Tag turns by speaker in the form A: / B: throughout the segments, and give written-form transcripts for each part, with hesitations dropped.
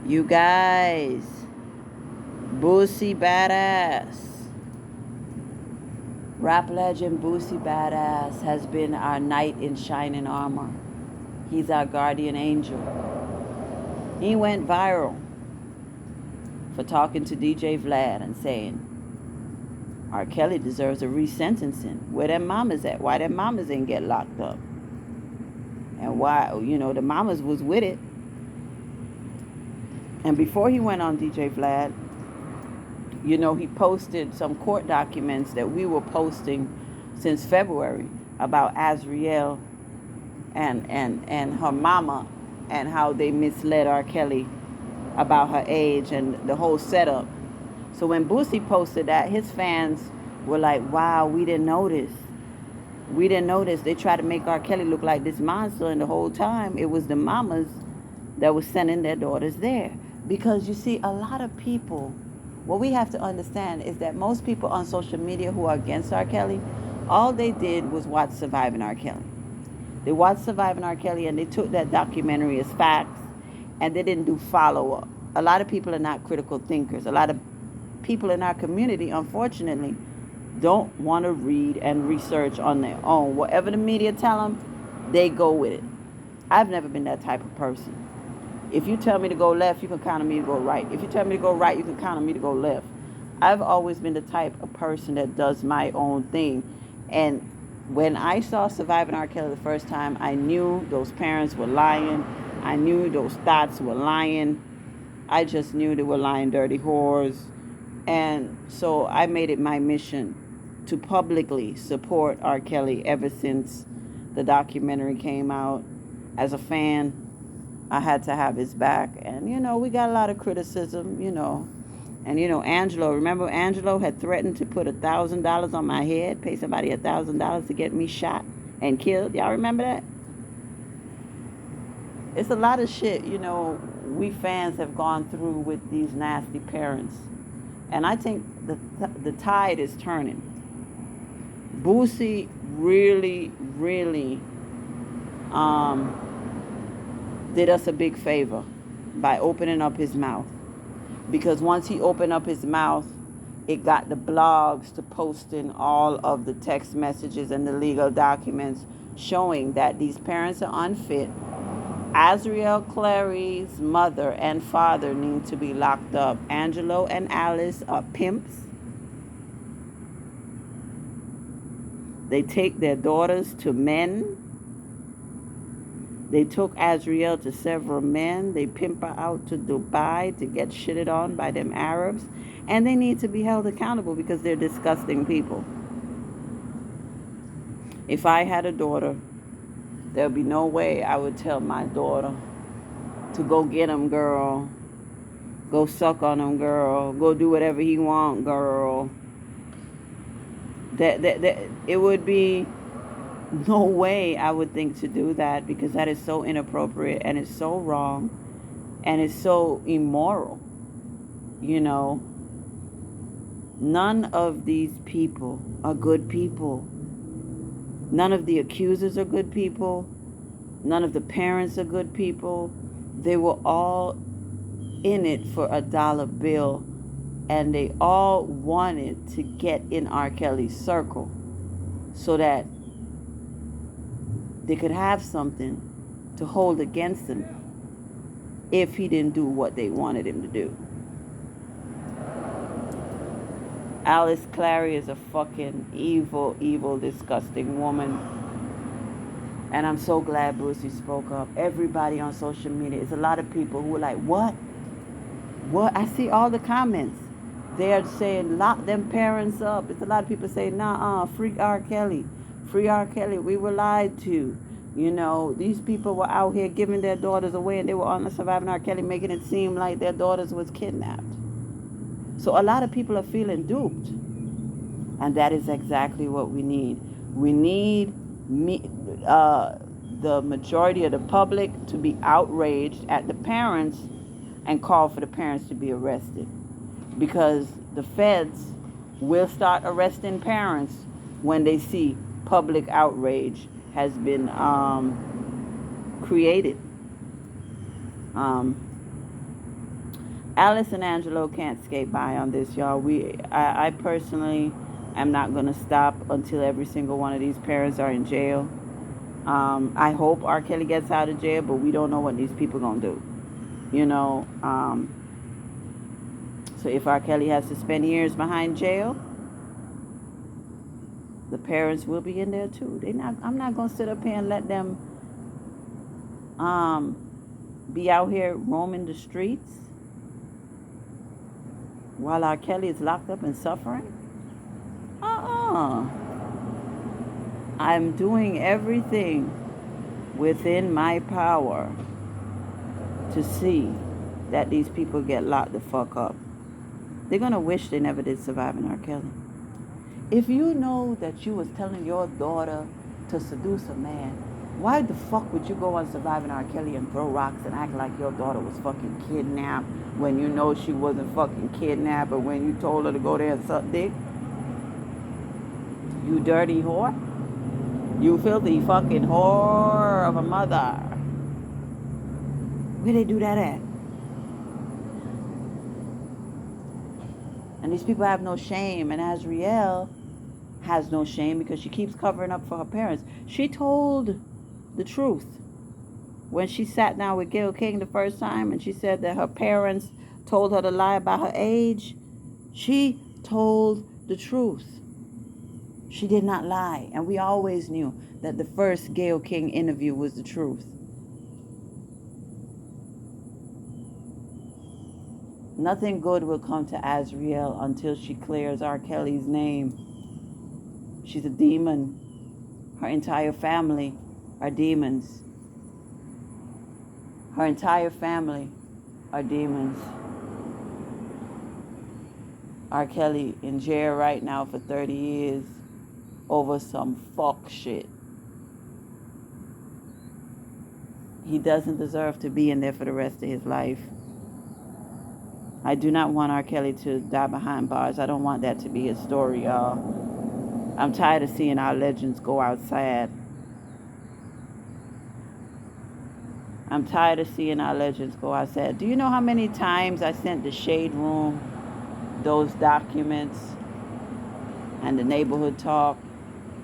A: You guys, Boosie Badass, rap legend Boosie Badass has been our knight in shining armor. He's our guardian angel. He went viral for talking to DJ Vlad and saying, R. Kelly deserves a resentencing. Where them mamas at? Why them mamas ain't get locked up? And why, the mamas was with it. And before he went on DJ Vlad, he posted some court documents that we were posting since February about Azriel and her mama and how they misled R. Kelly about her age and the whole setup. So when Boosie posted that, his fans were like, wow, we didn't notice. We didn't notice. They tried to make R. Kelly look like this monster, and the whole time it was the mamas that was sending their daughters there. Because you see, a lot of people, what we have to understand is that most people on social media who are against R. Kelly, all they did was watch Surviving R. Kelly. They watched Surviving R. Kelly and they took that documentary as facts and they didn't do follow-up. A lot of people are not critical thinkers. A lot of people in our community, unfortunately, don't want to read and research on their own. Whatever the media tell them, they go with it. I've never been that type of person. If you tell me to go left, you can count on me to go right. If you tell me to go right, you can count on me to go left. I've always been the type of person that does my own thing. And when I saw Surviving R. Kelly the first time, I knew those parents were lying. I knew those thoughts were lying. I just knew they were lying dirty whores. And so I made it my mission to publicly support R. Kelly ever since the documentary came out. As a fan, I had to have his back. And, we got a lot of criticism, And, Angelo, remember Angelo had threatened to put $1,000 on my head, pay somebody $1,000 to get me shot and killed. Y'all remember that? It's a lot of shit, we fans have gone through with these nasty parents. And I think the tide is turning. Boosie really, really did us a big favor by opening up his mouth. Because once he opened up his mouth, it got the blogs to posting all of the text messages and the legal documents showing that these parents are unfit. Azriel Clary's mother and father need to be locked up. Angelo and Alice are pimps. They take their daughters to men. They took Azriel to several men. They pimp her out to Dubai to get shitted on by them Arabs. And they need to be held accountable because they're disgusting people. If I had a daughter, there'd be no way I would tell my daughter to go get him, girl. Go suck on him, girl. Go do whatever he want, girl. That it would be no way I would think to do that, because that is so inappropriate and it's so wrong and it's so immoral. None of these people are good people. None of the accusers are good people. None of the parents are good people. They were all in it for a dollar bill, and they all wanted to get in R. Kelly's circle so that they could have something to hold against him if he didn't do what they wanted him to do. Alice Clary is a fucking evil, evil, disgusting woman. And I'm so glad Boosie spoke up. Everybody on social media, it's a lot of people who are like, what? What? I see all the comments. They're saying, lock them parents up. It's a lot of people saying, nah, free R. Kelly. Free R. Kelly. We were lied to. These people were out here giving their daughters away, and they were on the Surviving R. Kelly, making it seem like their daughters was kidnapped. So a lot of people are feeling duped. And that is exactly what we need. We need the majority of the public to be outraged at the parents and call for the parents to be arrested. Because the feds will start arresting parents when they see public outrage has been created. Alice and Angelo can't skate by on this, y'all. I personally am not going to stop until every single one of these parents are in jail. I hope R. Kelly gets out of jail, but we don't know what these people going to do. You know, so if R. Kelly has to spend years behind jail, the parents will be in there too. I'm not going to sit up here and let them be out here roaming the streets while R. Kelly is locked up and suffering. I'm doing everything within my power to see that these people get locked the fuck up. They're going to wish they never did Surviving R. Kelly. If you know that you was telling your daughter to seduce a man, why the fuck would you go on Surviving R. Kelly and throw rocks and act like your daughter was fucking kidnapped when you know she wasn't fucking kidnapped, but when you told her to go there and suck dick? You dirty whore. You filthy fucking whore of a mother. Where they do that at? And these people have no shame. And Azriel has no shame because she keeps covering up for her parents. She told the truth when she sat down with Gayle King the first time and she said that her parents told her to lie about her age. She told the truth. She did not lie. And we always knew that the first Gayle King interview was the truth. Nothing good will come to Azriel until she clears R. Kelly's name. She's a demon. Her entire family are demons. Her entire family are demons. R. Kelly in jail right now for 30 years over some fuck shit. He doesn't deserve to be in there for the rest of his life. I do not want R. Kelly to die behind bars. I don't want that to be his story, y'all. I'm tired of seeing our legends go out sad. I'm tired of seeing our legends go out sad. Do you know how many times I sent the Shade Room those documents and the Neighborhood Talk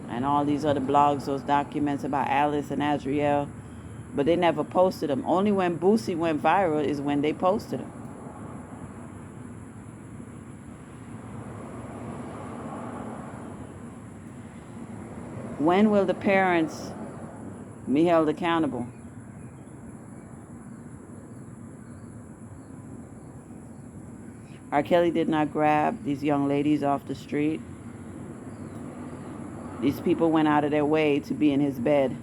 A: and all these other blogs, those documents about Alice and Azriel, but they never posted them. Only when Boosie went viral is when they posted them. When will the parents be held accountable? R. Kelly did not grab these young ladies off the street. These people went out of their way to be in his bed.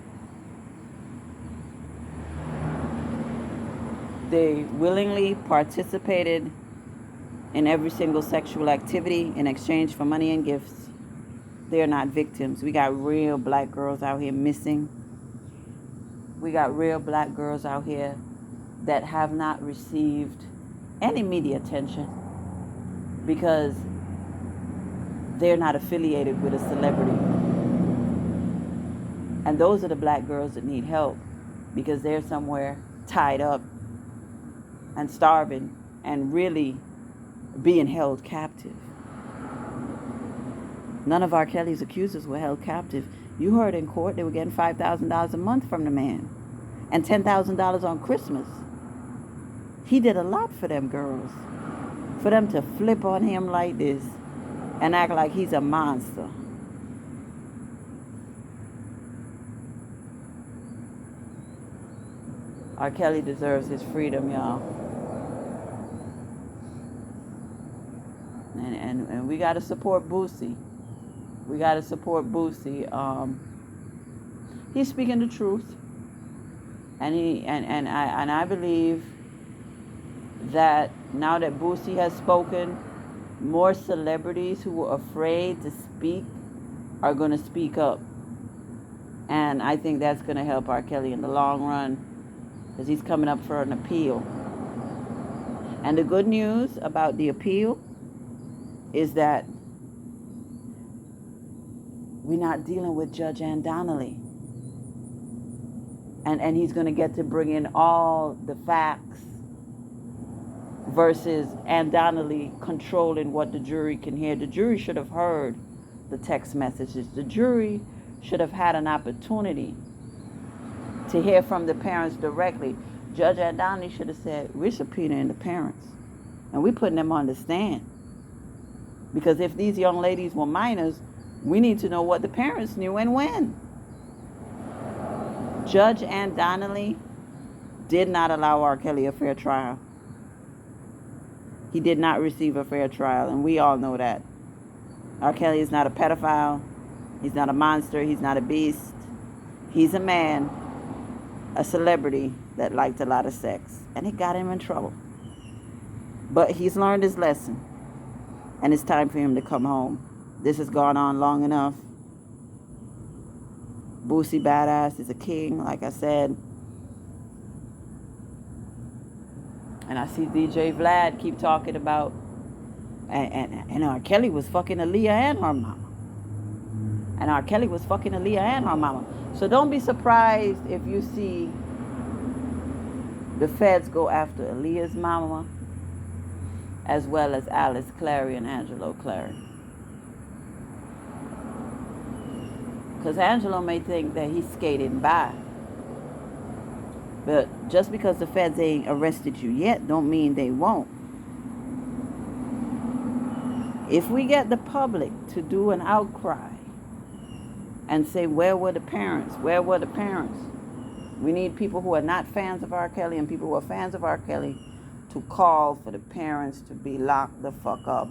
A: They willingly participated in every single sexual activity in exchange for money and gifts. They are not victims. We got real black girls out here missing. We got real black girls out here that have not received any media attention because they're not affiliated with a celebrity. And those are the black girls that need help because they're somewhere tied up and starving and really being held captive. None of R. Kelly's accusers were held captive. You heard in court they were getting $5,000 a month from the man and $10,000 on Christmas. He did a lot for them girls. For them to flip on him like this and act like he's a monster. R. Kelly deserves his freedom, y'all. And we got to support Boosie. We got to support Boosie. He's speaking the truth. And I believe that now that Boosie has spoken, more celebrities who were afraid to speak are going to speak up. And I think that's going to help R. Kelly in the long run because he's coming up for an appeal. And the good news about the appeal is that we're not dealing with Judge Ann Donnelly. And he's going to get to bring in all the facts versus Ann Donnelly controlling what the jury can hear. The jury should have heard the text messages. The jury should have had an opportunity to hear from the parents directly. Judge Ann Donnelly should have said, we're subpoenaing the parents and we're putting them on the stand. Because if these young ladies were minors, we need to know what the parents knew and when. Judge Ann Donnelly did not allow R. Kelly a fair trial. He did not receive a fair trial, and we all know that. R. Kelly is not a pedophile. He's not a monster. He's not a beast. He's a man, a celebrity that liked a lot of sex, and it got him in trouble. But he's learned his lesson, and it's time for him to come home. This has gone on long enough. Boosie Badass is a king, like I said. And I see DJ Vlad keep talking about, and R. Kelly was fucking Aaliyah and her mama. And R. Kelly was fucking Aaliyah and her mama. So don't be surprised if you see the feds go after Aaliyah's mama, as well as Alice Clary and Angelo Clary. Because Angelo may think that he's skating by. But just because the feds ain't arrested you yet, don't mean they won't. If we get the public to do an outcry and say, where were the parents? Where were the parents? We need people who are not fans of R. Kelly and people who are fans of R. Kelly to call for the parents to be locked the fuck up.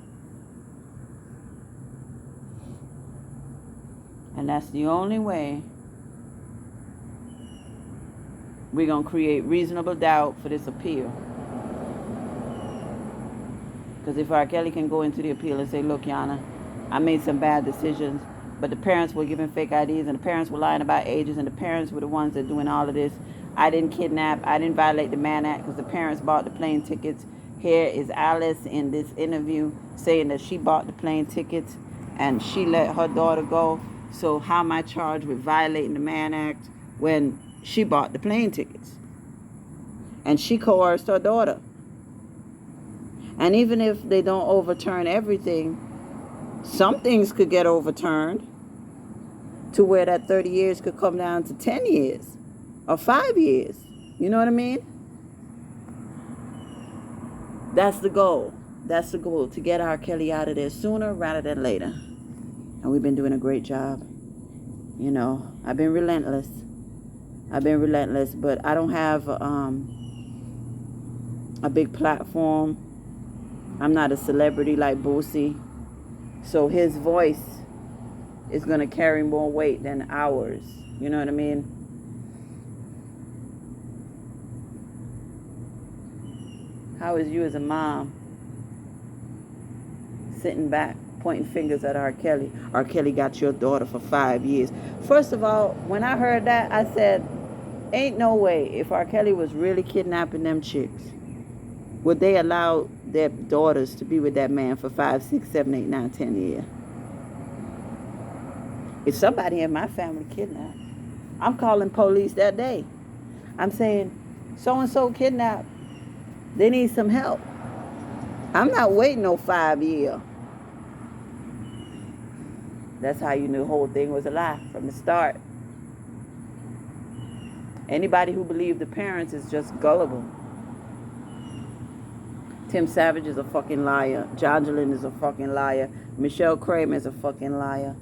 A: And that's the only way we're going to create reasonable doubt for this appeal. Because if R. Kelly can go into the appeal and say, look, Yana, I made some bad decisions, but the parents were giving fake IDs and the parents were lying about ages and the parents were the ones that are doing all of this. I didn't kidnap. I didn't violate the Mann Act because the parents bought the plane tickets. Here is Alice in this interview saying that she bought the plane tickets and she let her daughter go. So how am I charged with violating the Mann Act when she bought the plane tickets? And she coerced her daughter. And even if they don't overturn everything, some things could get overturned to where that 30 years could come down to 10 years or 5 years. You know what I mean? That's the goal. That's the goal, to get R. Kelly out of there sooner rather than later. And we've been doing a great job. You know, I've been relentless, but I don't have a big platform. I'm not a celebrity like Boosie. So his voice is going to carry more weight than ours. You know what I mean? How is you as a mom sitting back pointing fingers at R. Kelly? R. Kelly got your daughter for 5 years. First of all, when I heard that, I said, ain't no way. If R. Kelly was really kidnapping them chicks, would they allow their daughters to be with that man for 5, 6, 7, 8, 9, 10 years? If somebody in my family kidnapped, I'm calling police that day. I'm saying, so-and-so kidnapped. They need some help. I'm not waiting no 5 years. That's how you knew the whole thing was a lie from the start. Anybody who believed the parents is just gullible. Tim Savage is a fucking liar. Jonjolin is a fucking liar. Michelle Kramer is a fucking liar.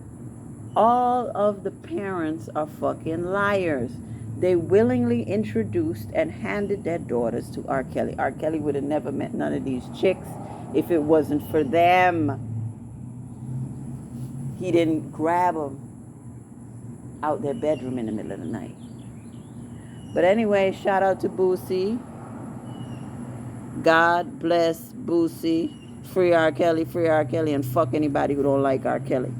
A: All of the parents are fucking liars. They willingly introduced and handed their daughters to R. Kelly. R. Kelly would have never met none of these chicks if it wasn't for them. He didn't grab them out their bedroom in the middle of the night. But anyway, shout out to Boosie. God bless Boosie. Free R. Kelly, and fuck anybody who don't like R. Kelly.